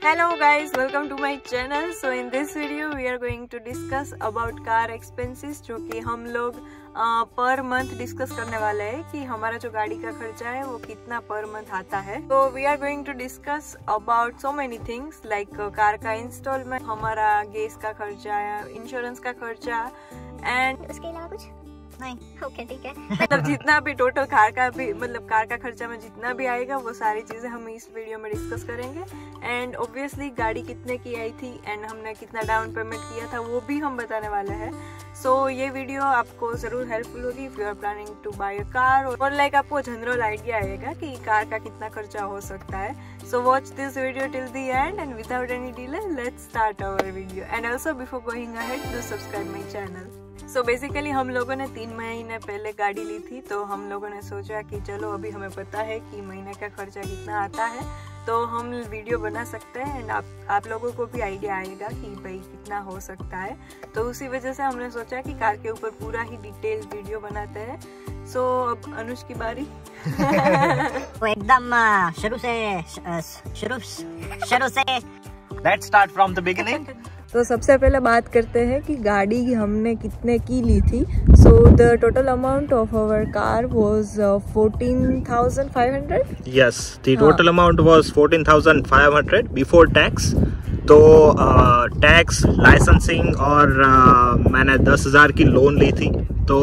Hello guys, welcome to my channel. So in this video we are going to discuss about car expenses, जो कि हम लोग per month discuss करने वाले हैं कि हमारा जो गाड़ी का खर्चा है वो कितना पर मंथ आता है. तो we are going to discuss about so many things like car का इंस्टॉलमेंट, हमारा गैस का खर्चा, इंश्योरेंस का खर्चा एंड उसके अलावा कुछ नहीं. ओके ठीक है. मतलब जितना भी टोटल कार का भी मतलब कार का खर्चा में जितना भी आएगा वो सारी चीजें हम इस वीडियो में डिस्कस करेंगे. एंड ऑब्वियसली गाड़ी कितने की आई थी एंड हमने कितना डाउन पेमेंट किया था वो भी हम बताने वाले हैं. सो ये वीडियो आपको जरूर हेल्पफुल होगी if you are planning to buy a car, और लाइक आपको जनरल आइडिया आएगा कि कार का कितना खर्चा हो सकता है. So watch this video till the end and without any delay let's start our video. And also before going ahead do subscribe my channel. So basically हम लोगों ने 3 महीने पहले गाड़ी ली थी, तो हम लोगों ने सोचा कि चलो अभी हमें पता है कि महीने का खर्चा कितना आता है तो हम वीडियो बना सकते हैं एंड आप लोगों को भी आइडिया आएगा कि भाई कितना हो सकता है. तो उसी वजह से हमने सोचा कि कार के ऊपर पूरा ही डिटेल वीडियो बनाते हैं. सो अब अनुज की बारी. वो एकदम शुरू से Let's start from the beginning. तो सबसे पहले बात करते हैं कि गाड़ी हमने कितने की ली थी. So the total amount of our car was 14,500. Yes, the total amount was 14,500 before tax. तो टैक्स, लाइसेंसिंग और मैंने 10,000 की लोन ली थी, तो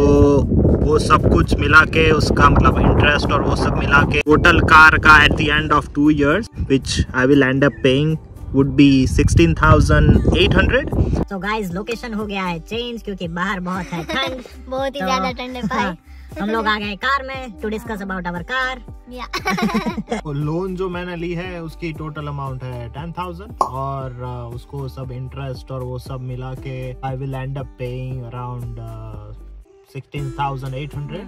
वो सब कुछ मिला के उसका मतलब इंटरेस्ट और वो सब मिला के टोटल कार का at the end of 2 years which I will end up paying would be 16,800. तो गाइस लोकेशन हो गया है चेंज क्योंकि बाहर बहुत है ठंड. बहुत ही ज्यादा ठंड है भाई. हम लोग आ गए कार में to discuss about our car. Loan जो मैंने ली है उसकी टोटल अमाउंट है 10,000 और उसको सब इंटरेस्ट और वो सब मिला के I will end up paying around 16,800.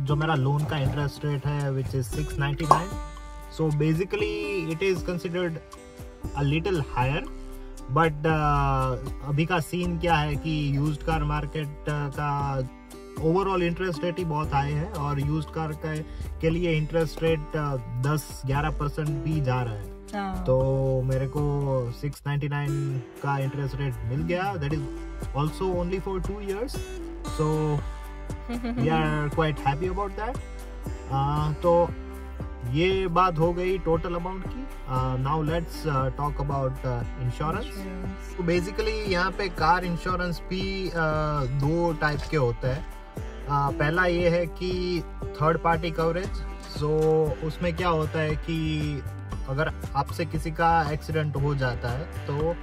जो मेरा लोन का इंटरेस्ट रेट है which is 699. So basically it is considered a little higher, but अभी का सीन क्या है कि यूज्ड कार मार्केट का ओवरऑल इंटरेस्ट रेट ही बहुत हाई है और यूज्ड कार के लिए इंटरेस्ट रेट 10-11% भी जा रहा है. तो मेरे को 699 का इंटरेस्ट रेट मिल गया. That is also only for 2 years, so we are quite happy about that. तो ये बात हो गई टोटल अमाउंट की. Now let's talk about insurance. तो बेसिकली यहाँ पे कार इंश्योरेंस भी 2 टाइप के होते हैं. पहला ये है कि थर्ड पार्टी कवरेज. सो उसमें क्या होता है कि अगर आपसे किसी का एक्सीडेंट हो जाता है तो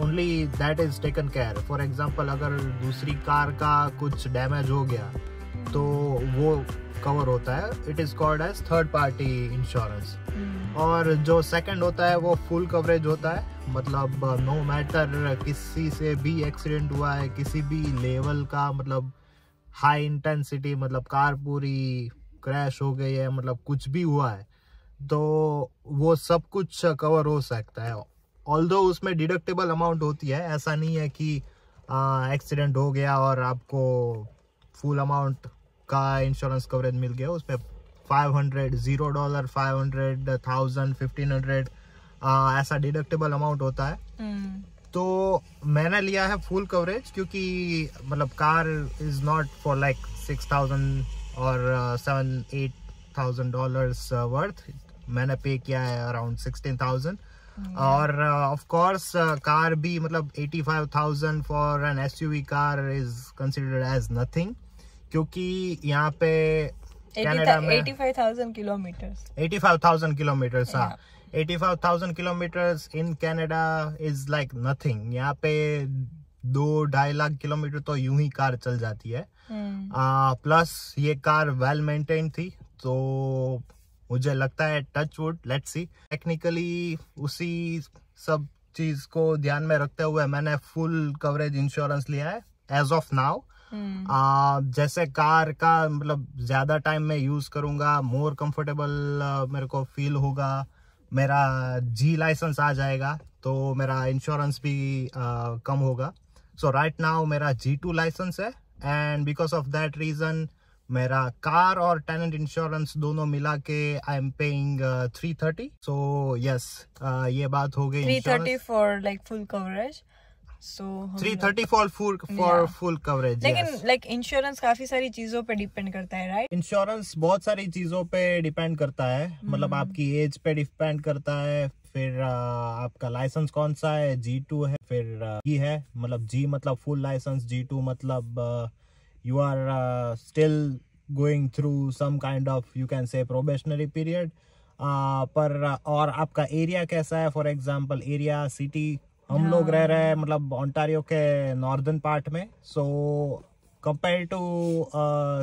only that is taken care. For example अगर दूसरी कार का कुछ डैमेज हो गया तो वो कवर होता है. It is called as third party insurance. और जो सेकंड होता है वो फुल कवरेज होता है. मतलब नो मैटर किसी से भी एक्सीडेंट हुआ है, किसी भी लेवल का, मतलब हाई इंटेंसिटी, मतलब कार पूरी क्रैश हो गई है, मतलब कुछ भी हुआ है तो वो सब कुछ कवर हो सकता है. ऑल्दो उसमें डिडक्टेबल अमाउंट होती है. ऐसा नहीं है कि एक्सीडेंट हो गया और आपको फुल अमाउंट का इंश्योरेंस कवरेज मिल गया. उसमें $500, $0, 500, 1000, 1500 ऐसा डिडक्टेबल अमाउंट होता है. तो मैंने लिया है फुल कवरेज क्योंकि मतलब car is not for like 6,000 और $7,000-8,000 वर्थ. मैंने पे किया है अराउंड 16,000. और ऑफ कोर्स कार भी मतलब 85,000 for an SUV car is considered as nothing, क्योंकि यहाँ पे कनाडा में 85,000 किलोमीटर्स. हाँ, 85,000 kilometres in Canada is like nothing. यहाँ पे 2-2.5 लाख किलोमीटर तो यूं ही कार चल जाती है. प्लस ये कार वेल मेंटेन थी, तो मुझे लगता है touch wood, let's see. Technically उसी सब चीज को ध्यान में रखते हुए मैंने फुल कवरेज इंश्योरेंस लिया है एज ऑफ नाउ. जैसे कार का मतलब ज्यादा टाइम में यूज करूंगा, मोर कंफर्टेबल मेरे को फील होगा, मेरा G लाइसेंस आ जाएगा तो मेरा इंश्योरेंस भी कम होगा. सो राइट नाउ मेरा G2 लाइसेंस है and because of that reason मेरा कार और टेनेंट इंश्योरेंस दोनों मिला के I am paying 330. So yes, ये बात हो गई 330 for like full coverage. So 330 for full coverage. लेकिन लाइक इंश्योरेंस काफी सारी चीजों पे डिपेंड करता है, राइट? इंश्योरेंस बहुत सारी चीजों पे डिपेंड करता है. मतलब आपकी एज पे डिपेंड करता है, फिर आपका लाइसेंस कौन सा है, G2 है, फिर G है, मतलब G मतलब फुल लाइसेंस, G2 मतलब you are still going through some kind of, you can say, probationary period. पर और आपका एरिया कैसा है, फॉर एग्जांपल एरिया सिटी, हम लोग रह रहे हैं मतलब ओंटारियो के नॉर्दर्न पार्ट में. So compare to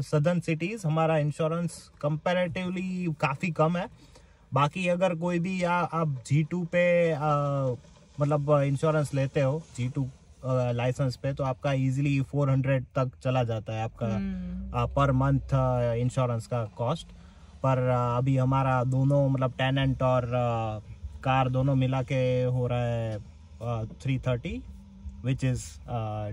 southern cities हमारा इंश्योरेंस कंपैरेटिवली काफ़ी कम है. बाकी अगर कोई भी आप G2 पे मतलब इंश्योरेंस लेते हो, G2 लाइसेंस पे, तो आपका इजीली 400 तक चला जाता है आपका पर मंथ इंश्योरेंस का कॉस्ट. पर अभी हमारा दोनों मतलब टेनेंट और कार दोनों मिला के हो रहा है 330, विच इज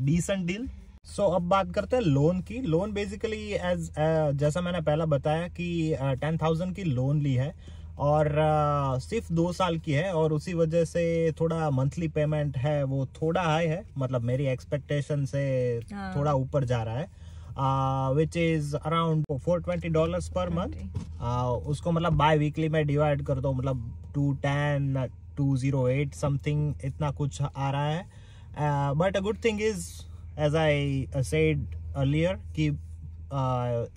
डिसेंट डील. सो अब बात करते हैं लोन की. लोन बेसिकली एज जैसा मैंने पहले बताया कि 10,000 की लोन ली है और सिर्फ 2 साल की है, और उसी वजह से थोड़ा मंथली पेमेंट है वो थोड़ा हाई है, मतलब मेरी एक्सपेक्टेशन से थोड़ा ऊपर जा रहा है, which is around $420 per month. उसको मतलब बाय वीकली में डिवाइड कर दो, मतलब 210 208 समथिंग इतना कुछ आ रहा है. But a good thing is, as I said earlier, कि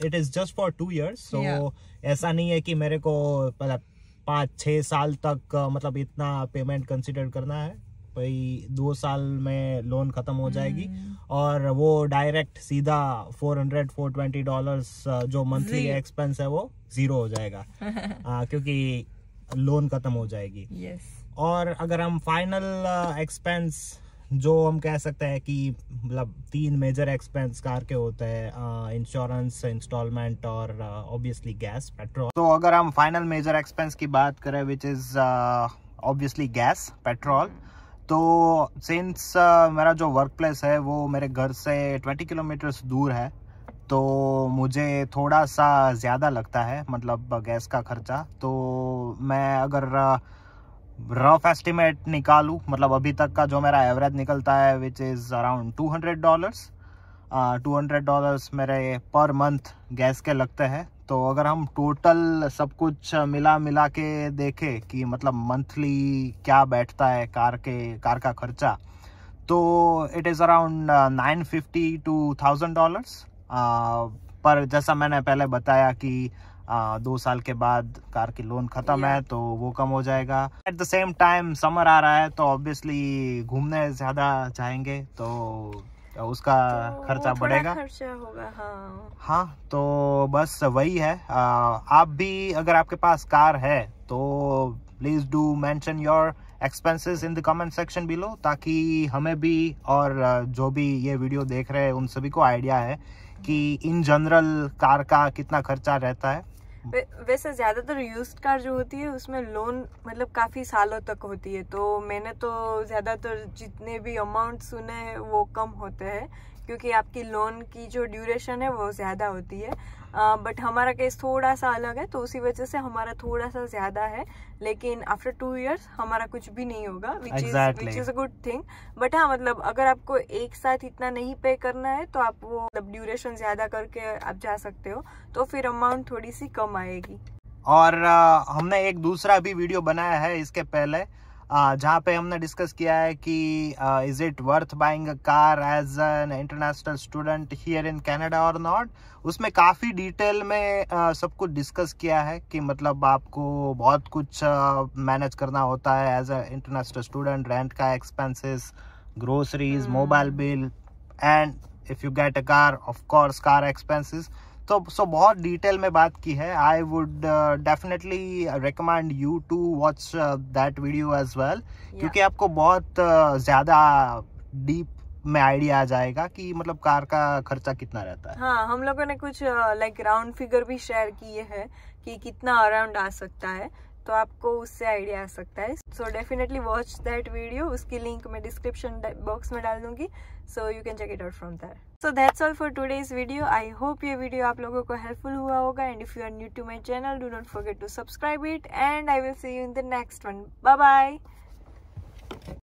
it is just for 2 years. So ऐसा नहीं है कि मेरे को 5-6 साल तक मतलब इतना पेमेंट कंसिडर करना है. भाई 2 साल में लोन खत्म हो जाएगी और वो डायरेक्ट सीधा $420 जो मंथली एक्सपेंस है वो जीरो हो जाएगा क्योंकि लोन खत्म हो जाएगी. और अगर हम फाइनल एक्सपेंस जो हम कह सकते हैं कि मतलब 3 मेजर एक्सपेंस कार के होते हैं, इंश्योरेंस, इंस्टॉलमेंट और ऑब्वियसली गैस, पेट्रोल. तो अगर हम फाइनल मेजर एक्सपेंस की बात करें, which is obviously gas, petrol, तो सिंस मेरा जो वर्क प्लेस है वो मेरे घर से 20 किलोमीटर्स दूर है, तो मुझे थोड़ा सा ज़्यादा लगता है मतलब गैस का खर्चा. तो मैं अगर रफ एस्टिमेट निकालूं, मतलब अभी तक का जो मेरा एवरेज निकलता है, विच इज़ अराउंड $200. $200 मेरे पर मंथ गैस के लगते हैं. तो अगर हम टोटल सब कुछ मिला के देखें कि मतलब मंथली क्या बैठता है कार का खर्चा, तो इट इज़ अराउंड $950 to $1,000. पर जैसा मैंने पहले बताया कि 2 साल के बाद कार की लोन खत्म है तो वो कम हो जाएगा. At the same time summer आ रहा है तो ऑब्वियसली घूमने ज्यादा जाएंगे तो उसका खर्चा बढ़ेगा, खर्चा होगा. हाँ, तो बस वही है. आप भी अगर आपके पास कार है तो please do mention your expenses in the comment section below, ताकि हमें भी और जो भी ये वीडियो देख रहे हैं उन सभी को आइडिया है कि इन जनरल कार का कितना खर्चा रहता है. वैसे ज्यादातर यूज्ड कार जो होती है उसमें लोन मतलब काफी सालों तक होती है, तो मैंने तो ज्यादातर जितने भी अमाउंट सुने हैं वो कम होते हैं क्योंकि आपकी लोन की जो ड्यूरेशन है वो ज्यादा होती है. बट हमारा केस थोड़ा सा अलग है तो उसी वजह से हमारा थोड़ा सा ज्यादा है, लेकिन आफ्टर 2 years हमारा कुछ भी नहीं होगा, which is a good thing. But हाँ, मतलब अगर आपको एक साथ इतना नहीं पे करना है तो आप वो मतलब ड्यूरेशन ज्यादा करके आप जा सकते हो, तो फिर अमाउंट थोड़ी सी कम आएगी. और हमने एक दूसरा भी वीडियो बनाया है इसके पहले, जहाँ पे हमने डिस्कस किया है कि is it worth buying a car as an international student here in Canada और नॉट. उसमें काफ़ी डिटेल में सब कुछ डिस्कस किया है कि मतलब आपको बहुत कुछ मैनेज करना होता है as a international student, rent का expenses, groceries, mobile bill, and if you get a car of course car expenses. तो बहुत डिटेल में बात की है. I would definitely recommend you to watch that video as well, क्योंकि आपको बहुत ज़्यादा डीप में आइडिया आ जाएगा कि मतलब कार का खर्चा कितना रहता है. हाँ, हम लोगों ने कुछ लाइक राउंड फिगर भी शेयर किए हैं कि कितना अराउंड आ सकता है, तो आपको उससे आइडिया आ सकता है. So definitely watch that video. उसकी लिंक मैं डिस्क्रिप्शन बॉक्स में डाल दूंगी, so you can check it out from there. So that's all for today's video. I hope ये वीडियो आप लोगों को हेल्पफुल हुआ होगा. And if you are new to my channel, do not forget to subscribe it. And I will see you in the next one. Bye bye.